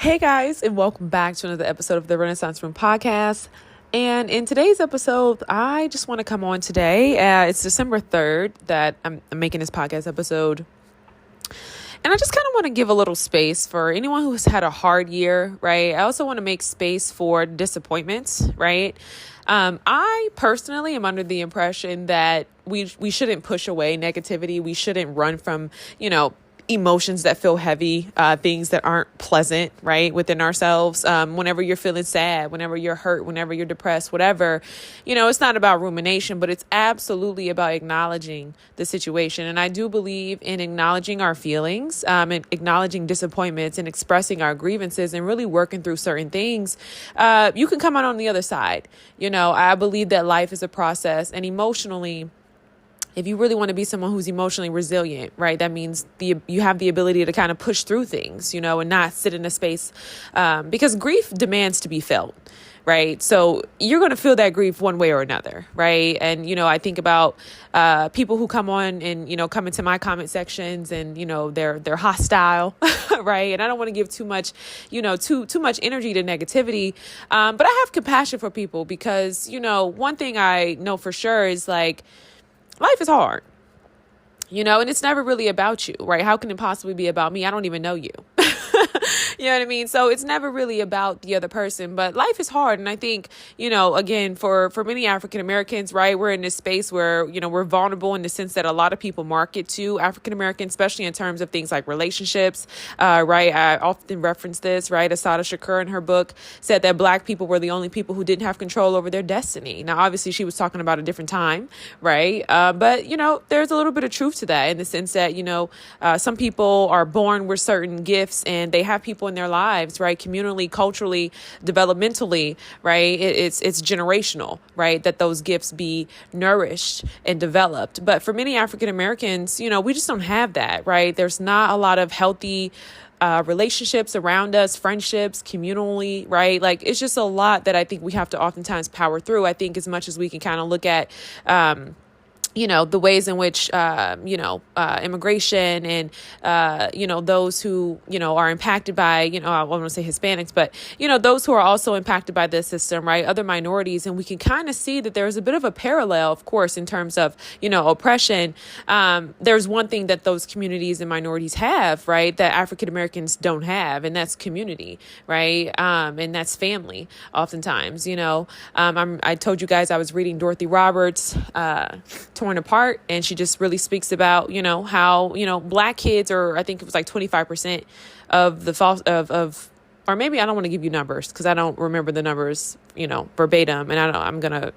Hey guys, and welcome back to another episode of the Renaissance Room podcast. And in today's episode, I just want to come on today. It's December 3rd that I'm making this podcast episode. And I just kind of want to give a little space for anyone who's had a hard year, right? I also want to make space for disappointments, right? I personally am under the impression that we shouldn't push away negativity. We shouldn't run from, emotions that feel heavy, things that aren't pleasant, right, within ourselves. Whenever you're feeling sad, whenever you're hurt, whenever you're depressed, whatever, it's not about rumination, but it's absolutely about acknowledging the situation. And I do believe in acknowledging our feelings, and acknowledging disappointments and expressing our grievances and really working through certain things. You can come out on the other side. I believe that life is a process, and emotionally, if you really want to be someone who's emotionally resilient, right, that means you have the ability to kind of push through things, and not sit in a space, because grief demands to be felt, right? So you're going to feel that grief one way or another, right? And, I think about people who come on and, come into my comment sections and, they're hostile, right? And I don't want to give too much, too much energy to negativity. But I have compassion for people because, one thing I know for sure is like, life is hard, and it's never really about you, right? How can it possibly be about me? I don't even know you. You know what I mean? So it's never really about the other person, but life is hard. And I think, again, for many African Americans, right, we're in this space where, we're vulnerable in the sense that a lot of people market to African Americans, especially in terms of things like relationships, right? I often reference this, right? Asada Shakur in her book said that Black people were the only people who didn't have control over their destiny. Now, obviously, she was talking about a different time, right? But, there's a little bit of truth to that in the sense that, some people are born with certain gifts and they have people in their lives, right? Communally, culturally, developmentally, right? It's generational, right? That those gifts be nourished and developed. But for many African Americans, we just don't have that, right? There's not a lot of healthy relationships around us, friendships, communally, right? Like it's just a lot that I think we have to oftentimes power through. I think as much as we can kind of look at, the ways in which, immigration and, those who, are impacted by, I want to say Hispanics, but, those who are also impacted by this system, right? Other minorities. And we can kind of see that there's a bit of a parallel, of course, in terms of, oppression. There's one thing that those communities and minorities have, right, that African Americans don't have, and that's community, right? And that's family oftentimes, I told you guys I was reading Dorothy Roberts, Torn Apart, and she just really speaks about how Black kids are, I think it was like 25% of the false of or maybe I don't want to give you numbers because I don't remember the numbers verbatim, and I'm gonna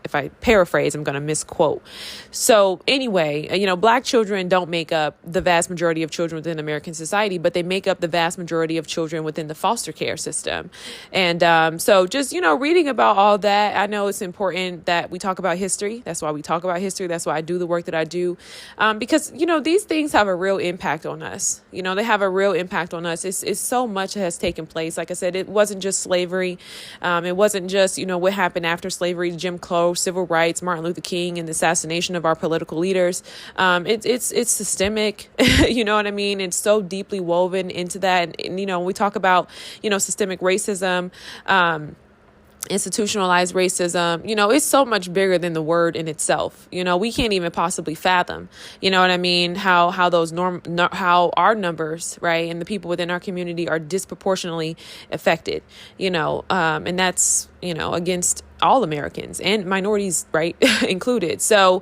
if I paraphrase, I'm going to misquote. So anyway, Black children don't make up the vast majority of children within American society, but they make up the vast majority of children within the foster care system. And so just, reading about all that, I know it's important that we talk about history. That's why we talk about history. That's why I do the work that I do. Because, these things have a real impact on us. They have a real impact on us. It's so much that has taken place. Like I said, it wasn't just slavery. It wasn't just, what happened after slavery, Jim Crow, civil rights, Martin Luther King, and the assassination of our political leaders. It's systemic, you know what I mean? It's so deeply woven into that. And when we talk about, systemic racism, institutionalized racism, it's so much bigger than the word in itself. We can't even possibly fathom, you know what I mean? How those how our numbers, right, and the people within our community are disproportionately affected, and that's, against all Americans and minorities, right, included. So,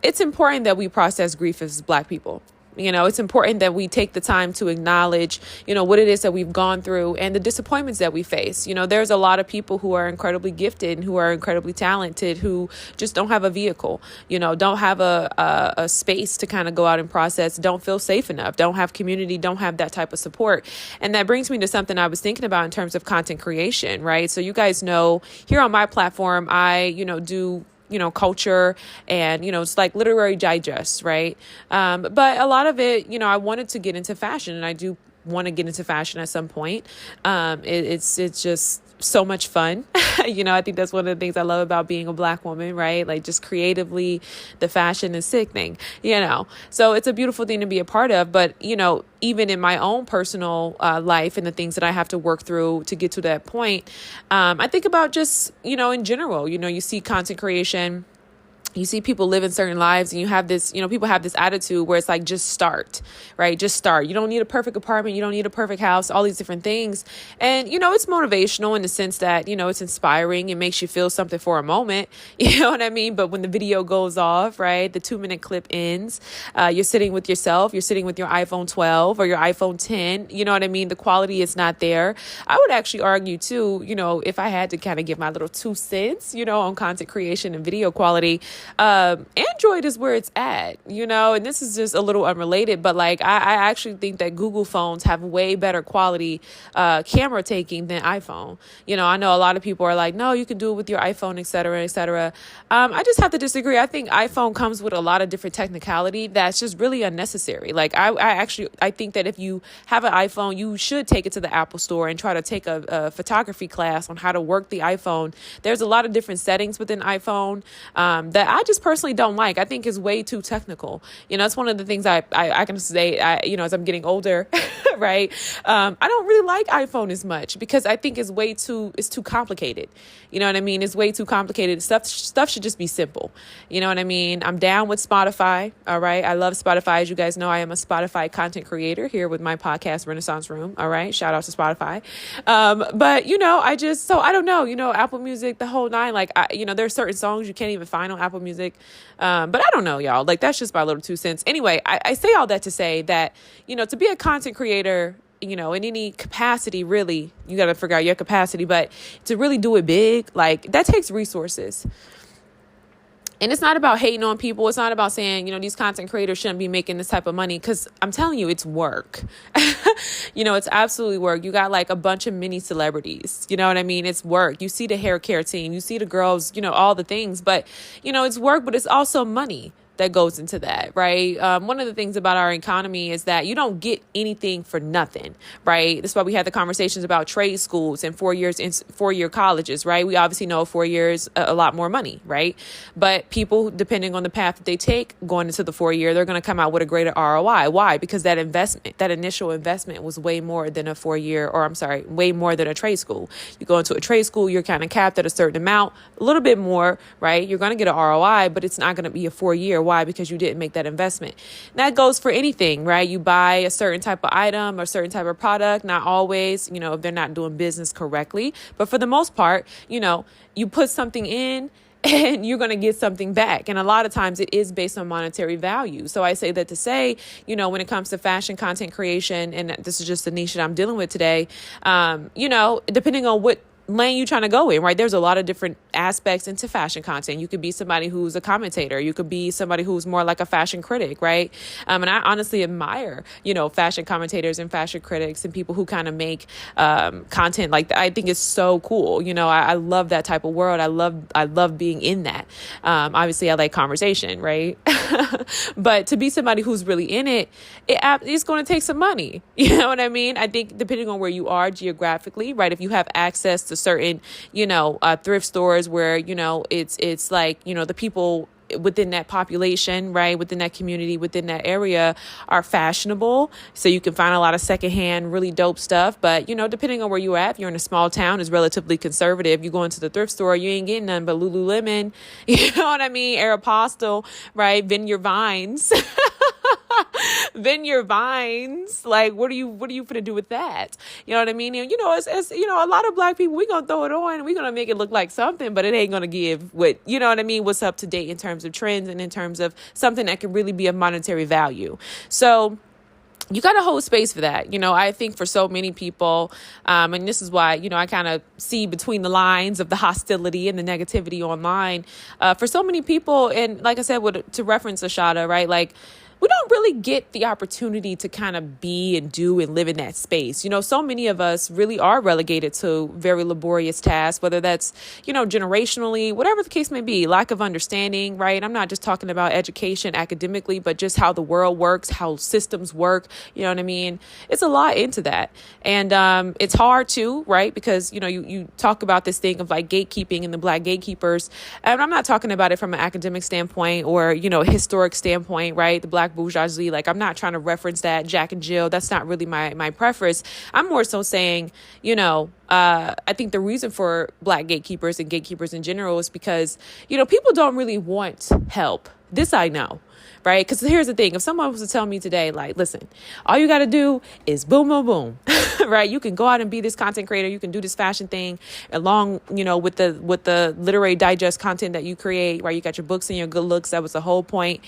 it's important that we process grief as Black people. It's important that we take the time to acknowledge, what it is that we've gone through and the disappointments that we face. There's a lot of people who are incredibly gifted and who are incredibly talented who just don't have a vehicle, don't have a space to kind of go out and process, don't feel safe enough, don't have community, don't have that type of support. And that brings me to something I was thinking about in terms of content creation, right? So you guys know here on my platform, I, do culture and, it's like literary digest, right? But a lot of it, I wanted to get into fashion, and I do want to get into fashion at some point. It's just so much fun. I think that's one of the things I love about being a Black woman, right? Like just creatively, the fashion is sickening, so it's a beautiful thing to be a part of. But, even in my own personal life and the things that I have to work through to get to that point, I think about just, in general, you see content creation. You see people living certain lives and you have this, people have this attitude where it's like, just start, right? Just start. You don't need a perfect apartment. You don't need a perfect house, all these different things. And, it's motivational in the sense that, it's inspiring. It makes you feel something for a moment. You know what I mean? But when the video goes off, right, the 2-minute clip ends, you're sitting with yourself, you're sitting with your iPhone 12 or your iPhone 10. You know what I mean? The quality is not there. I would actually argue too, if I had to kind of give my little 2 cents, on content creation and video quality, Android is where it's at, and this is just a little unrelated, but like, I actually think that Google phones have way better quality, camera taking than iPhone. I know a lot of people are like, no, you can do it with your iPhone, et cetera, et cetera. I just have to disagree. I think iPhone comes with a lot of different technicality that's just really unnecessary. Like I think that if you have an iPhone, you should take it to the Apple store and try to take a photography class on how to work the iPhone. There's a lot of different settings within iPhone, that I just personally don't like. I think is way too technical. It's one of the things I can say, as I'm getting older, right? I don't really like iPhone as much because I think it's too complicated. You know what I mean? It's way too complicated. Stuff should just be simple. You know what I mean? I'm down with Spotify. All right. I love Spotify. As you guys know, I am a Spotify content creator here with my podcast, Renaissance Room. All right. Shout out to Spotify. But I don't know, Apple Music, the whole nine, like, there's certain songs you can't even find on Apple Music. But I don't know, y'all, like, that's just my little 2 cents. Anyway, I say all that to say that, to be a content creator, in any capacity, really, you got to figure out your capacity, but to really do it big, like, that takes resources. And it's not about hating on people. It's not about saying, these content creators shouldn't be making this type of money, because I'm telling you, it's work. It's absolutely work. You got like a bunch of mini celebrities. You know what I mean? It's work. You see the hair care team. You see the girls, all the things. But, it's work, but it's also money that goes into that, right? One of the things about our economy is that you don't get anything for nothing, right? That's why we had the conversations about trade schools and 4-year colleges, right? We obviously know 4 years, a lot more money, right? But people, depending on the path that they take, going into the 4-year, they're going to come out with a greater ROI. Why? Because that initial investment was way more than way more than a trade school. You go into a trade school, you're kind of capped at a certain amount, a little bit more, right? You're going to get an ROI, but it's not going to be a 4-year. Why? Because you didn't make that investment. And that goes for anything, right? You buy a certain type of item or certain type of product, not always, if they're not doing business correctly. But for the most part, you put something in and you're going to get something back. And a lot of times it is based on monetary value. So I say that to say, when it comes to fashion content creation, and this is just the niche that I'm dealing with today, depending on what lane you trying to go in, right? There's a lot of different aspects into fashion content. You could be somebody who's a commentator. You could be somebody who's more like a fashion critic, right? And I honestly admire, fashion commentators and fashion critics and people who kind of make content like that. I think it's so cool. I love that type of world. I love being in that. Obviously I like conversation, right? But to be somebody who's really in it, it's going to take some money. You know what I mean? I think depending on where you are geographically, right? If you have access to certain, thrift stores where, it's like, the people within that population, right, within that community, within that area are fashionable. So you can find a lot of secondhand, really dope stuff. But, depending on where you're at, if you're in a small town, it's relatively conservative. You go into the thrift store, you ain't getting nothing but Lululemon, you know what I mean? Aeropostale, right? Vineyard Vines. Vineyard Vines, like, what are you gonna do with that? You know what I mean? And, as a lot of Black people, we're gonna throw it on, we're gonna make it look like something, but it ain't gonna give what, you know what I mean, what's up to date in terms of trends and in terms of something that can really be of monetary value. So you got to hold space for that. I think for so many people, and this is why, I kind of see between the lines of the hostility and the negativity online, for so many people. And like I said, to reference Ashada, right? Like, we don't really get the opportunity to kind of be and do and live in that space. So many of us really are relegated to very laborious tasks, whether that's, generationally, whatever the case may be, lack of understanding, right? I'm not just talking about education academically, but just how the world works, how systems work. You know what I mean? It's a lot into that. And it's hard too, right? Because, you talk about this thing of like gatekeeping and the Black gatekeepers. And I'm not talking about it from an academic standpoint or, historic standpoint, right? The Black bourgeoisie, like I'm not trying to reference that Jack and Jill. That's not really my preference. I'm more so saying, I think the reason for Black gatekeepers and gatekeepers in general is because, people don't really want help. This I know. Right? Because here's the thing. If someone was to tell me today, like, listen, all you got to do is boom, boom, boom, right? You can go out and be this content creator. You can do this fashion thing along, with the literary digest content that you create, right? You got your books and your good looks. That was the whole point.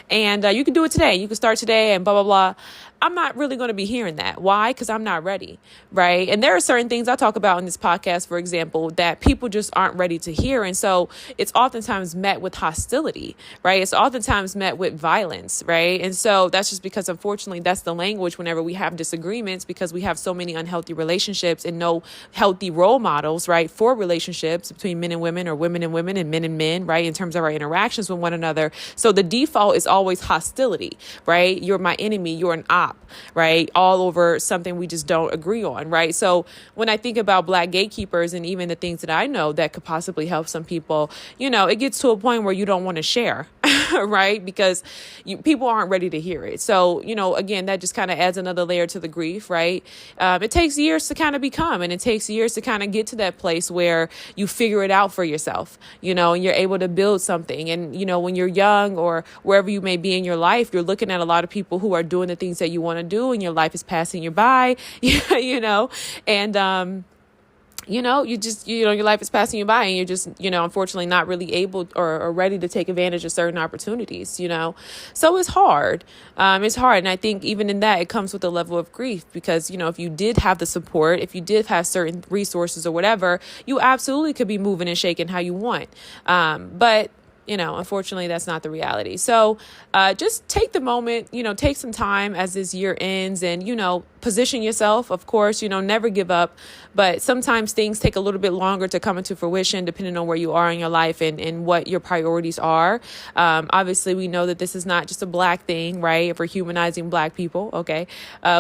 And you can do it today. You can start today and blah, blah, blah. I'm not really going to be hearing that. Why? Because I'm not ready, right? And there are certain things I talk about in this podcast, for example, that people just aren't ready to hear. And so it's oftentimes met with hostility, right? It's oftentimes met with violence, right? And so that's just because, unfortunately, that's the language whenever we have disagreements, because we have so many unhealthy relationships and no healthy role models, right, for relationships between men and women or women and women and men, right, in terms of our interactions with one another. So the default is always hostility, right? You're my enemy. You're an op. Right? All over something we just don't agree on. Right. So when I think about Black gatekeepers and even the things that I know that could possibly help some people, it gets to a point where you don't want to share. Right. Because people aren't ready to hear it. So, again, that just kind of adds another layer to the grief. Right. It takes years to kind of become, and it takes years to kind of get to that place where you figure it out for yourself, and you're able to build something. And, when you're young or wherever you may be in your life, you're looking at a lot of people who are doing the things that you want to do, and your life is passing you by, and, you just, your life is passing you by, and you're just, unfortunately not really able or ready to take advantage of certain opportunities, so it's hard. It's hard. And I think even in that, it comes with a level of grief because, if you did have the support, if you did have certain resources or whatever, you absolutely could be moving and shaking how you want. But unfortunately, that's not the reality. So just take the moment, take some time as this year ends and, position yourself. Of course, never give up. But sometimes things take a little bit longer to come into fruition, depending on where you are in your life and what your priorities are. Obviously, we know that this is not just a Black thing, right? If we're humanizing Black people, okay?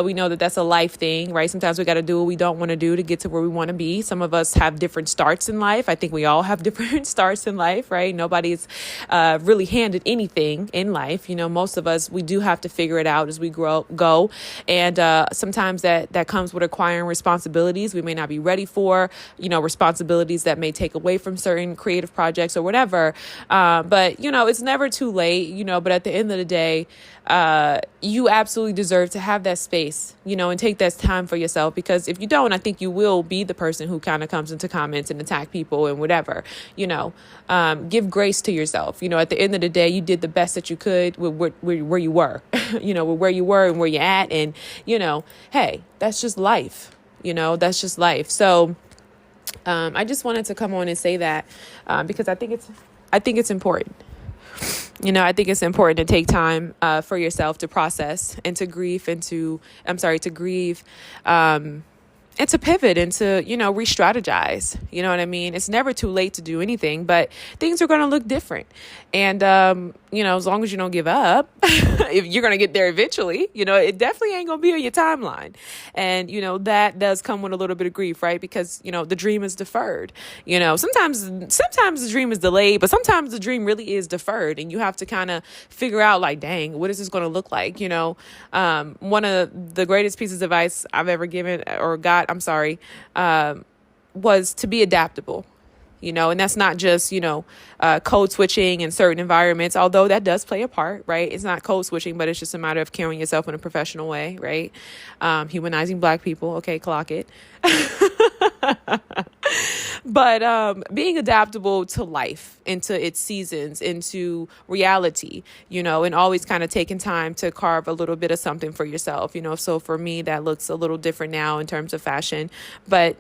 We know that that's a life thing, right? Sometimes we got to do what we don't want to do to get to where we want to be. Some of us have different starts in life. I think we all have different starts in life, right? Nobody's really handed anything in life. Most of us, we do have to figure it out as we go. And sometimes that comes with acquiring responsibilities we may not be ready for, responsibilities that may take away from certain creative projects or whatever. But, it's never too late, but at the end of the day, you absolutely deserve to have that space, and take that time for yourself, because if you don't, I think you will be the person who kind of comes into comments and attack people and whatever, give grace to yourself. At the end of the day, you did the best that you could with where you were, with where you were and where you're at. And, hey, that's just life, that's just life. So, I just wanted to come on and say that, because I think it's important. I think it's important to take time for yourself to process and to grieve and to grieve and to pivot and to, re-strategize. You know what I mean? It's never too late to do anything, but things are going to look different. And, as long as you don't give up, if you're going to get there eventually, it definitely ain't going to be on your timeline. And, that does come with a little bit of grief, right? Because, the dream is deferred. Sometimes the dream is delayed, but sometimes the dream really is deferred. And you have to kind of figure out like, dang, what is this going to look like? One of the greatest pieces of advice I've ever given or got, was to be adaptable. And that's not just, code switching in certain environments, although that does play a part, right? It's not code switching, but it's just a matter of carrying yourself in a professional way, right? Humanizing Black people. Okay, clock it. But being adaptable to life, into its seasons, into reality, and always kind of taking time to carve a little bit of something for yourself, So for me, that looks a little different now in terms of fashion, but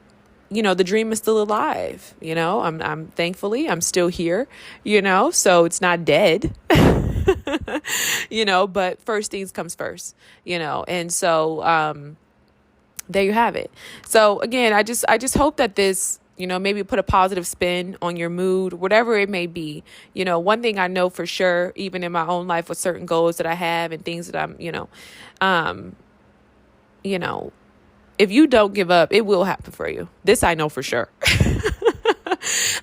the dream is still alive, I'm thankfully, I'm still here, so it's not dead. But first things comes first, and so, there you have it. So again, I just hope that this, maybe put a positive spin on your mood, whatever it may be. One thing I know for sure, even in my own life with certain goals that I have and things that I'm, um, if you don't give up, it will happen for you. This I know for sure.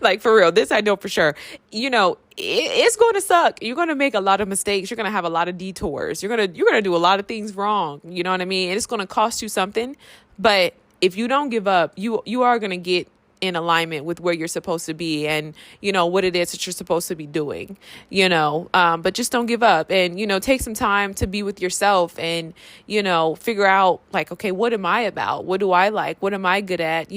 Like, for real, this I know for sure. It's going to suck. You're going to make a lot of mistakes. You're going to have a lot of detours. You're going to do a lot of things wrong. You know what I mean? And it's going to cost you something. But if you don't give up, you are going to get in alignment with where you're supposed to be and, what it is that you're supposed to be doing, but just don't give up and, take some time to be with yourself and, figure out like, okay, what am I about? What do I like? What am I good at?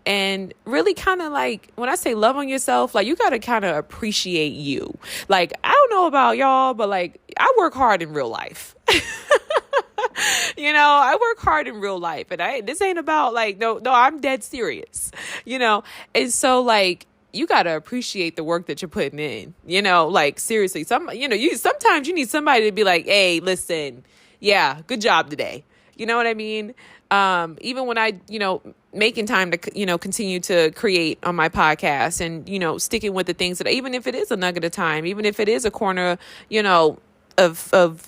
And really kind of like, when I say love on yourself, like you got to kind of appreciate you. Like, I don't know about y'all, but like I work hard in real life. I work hard in real life and this ain't about like, no, I'm dead serious, and so like, you got to appreciate the work that you're putting in, like seriously, sometimes you need somebody to be like, hey, listen, yeah, good job today. You know what I mean? Even when I, making time to, continue to create on my podcast and, sticking with the things that, even if it is a nugget of time, even if it is a corner, of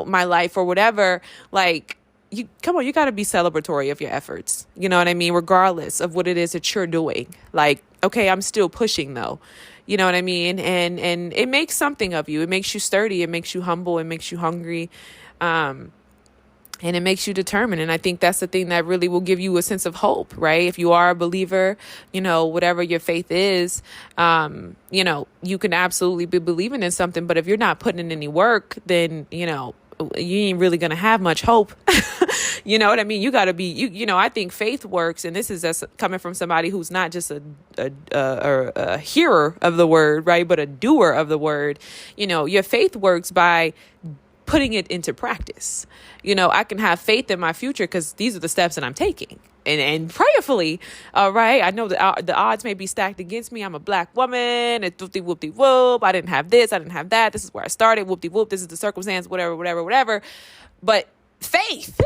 my life or whatever, like, you got to be celebratory of your efforts. You know what I mean? Regardless of what it is that you're doing. Like, okay, I'm still pushing though. You know what I mean? And it makes something of you. It makes you sturdy. It makes you humble. It makes you hungry. And it makes you determined. And I think that's the thing that really will give you a sense of hope, right? If you are a believer, whatever your faith is, you can absolutely be believing in something. But if you're not putting in any work, then, you ain't really going to have much hope. You know what I mean? You got to be, I think faith works. And this is just coming from somebody who's not just a hearer of the word, right? But a doer of the word. Your faith works by putting it into practice. I can have faith in my future because these are the steps that I'm taking. And prayerfully, all right, I know that the odds may be stacked against me. I'm a black woman, and whoop-de-whoop-de-whoop. I didn't have this, I didn't have that. This is where I started, whoop-de-whoop. This is the circumstance, whatever. But faith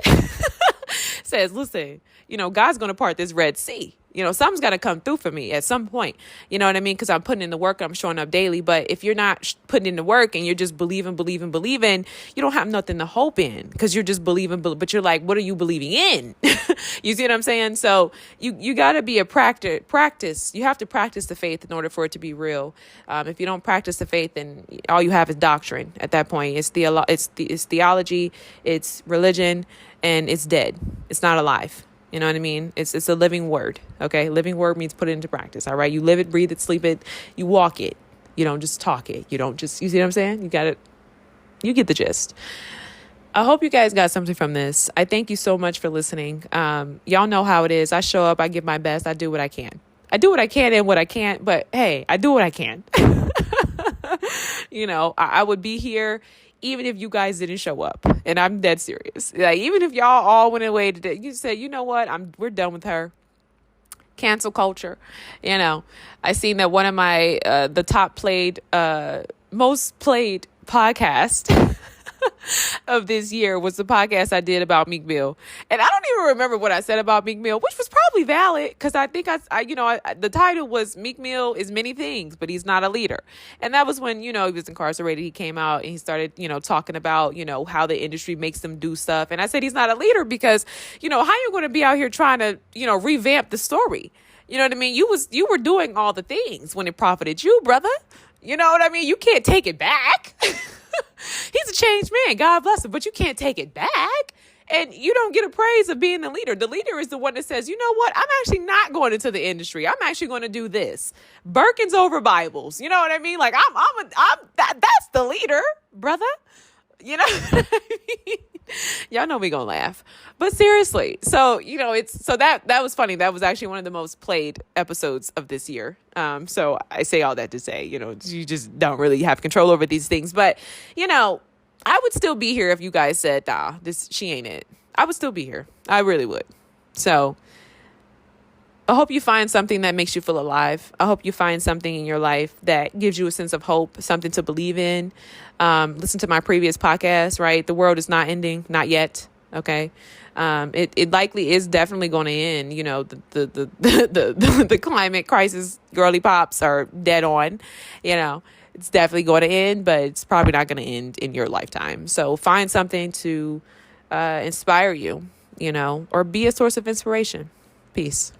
says, listen, God's going to part this Red Sea. Something's got to come through for me at some point. You know what I mean? Because I'm putting in the work, I'm showing up daily. But if you're not putting in the work and you're just believing, you don't have nothing to hope in because you're just believing. But you're like, what are you believing in? You see what I'm saying? So you got to be a practice. You have to practice the faith in order for it to be real. If you don't practice the faith, then all you have is doctrine at that point. It's theology, it's religion, and it's dead. It's not alive. You know what I mean? It's a living word. Okay. Living word means put it into practice. All right. You live it, breathe it, sleep it. You walk it. You don't just talk it. You see what I'm saying? You got it. You get the gist. I hope you guys got something from this. I thank you so much for listening. Y'all know how it is. I show up, I give my best. I do what I can. I do what I can and what I can't, but hey, I do what I can. I would be here even if you guys didn't show up, and I'm dead serious. Like, even if y'all all went away today, you said, you know what, we're done with her. Cancel culture. I seen that one of my the top played, most played podcast of this year was the podcast I did about Meek Mill. And I don't even remember what I said about Meek Mill, which was probably valid because I think the title was Meek Mill is many things, but he's not a leader. And that was when, he was incarcerated. He came out and he started, talking about, how the industry makes them do stuff. And I said, he's not a leader because, how you going to be out here trying to, revamp the story? You know what I mean? You were doing all the things when it profited you, brother. You know what I mean? You can't take it back. He's a changed man. God bless him. But you can't take it back. And you don't get a praise of being the leader. The leader is the one that says, you know what? I'm actually not going into the industry. I'm actually going to do this. Birkins over Bibles. You know what I mean? Like, that's the leader, brother. You know what I mean? Y'all know we gonna laugh. But seriously, so, that was funny. That was actually one of the most played episodes of this year. So I say all that to say, you just don't really have control over these things. But, I would still be here if you guys said, she ain't it. I would still be here. I really would. So I hope you find something that makes you feel alive. I hope you find something in your life that gives you a sense of hope, something to believe in. Listen to my previous podcast, right? The world is not ending, not yet. Okay. It likely is definitely going to end. You know, the climate crisis girly pops are dead on. You know, it's definitely going to end, but it's probably not going to end in your lifetime. So find something to inspire you, you know, or be a source of inspiration. Peace.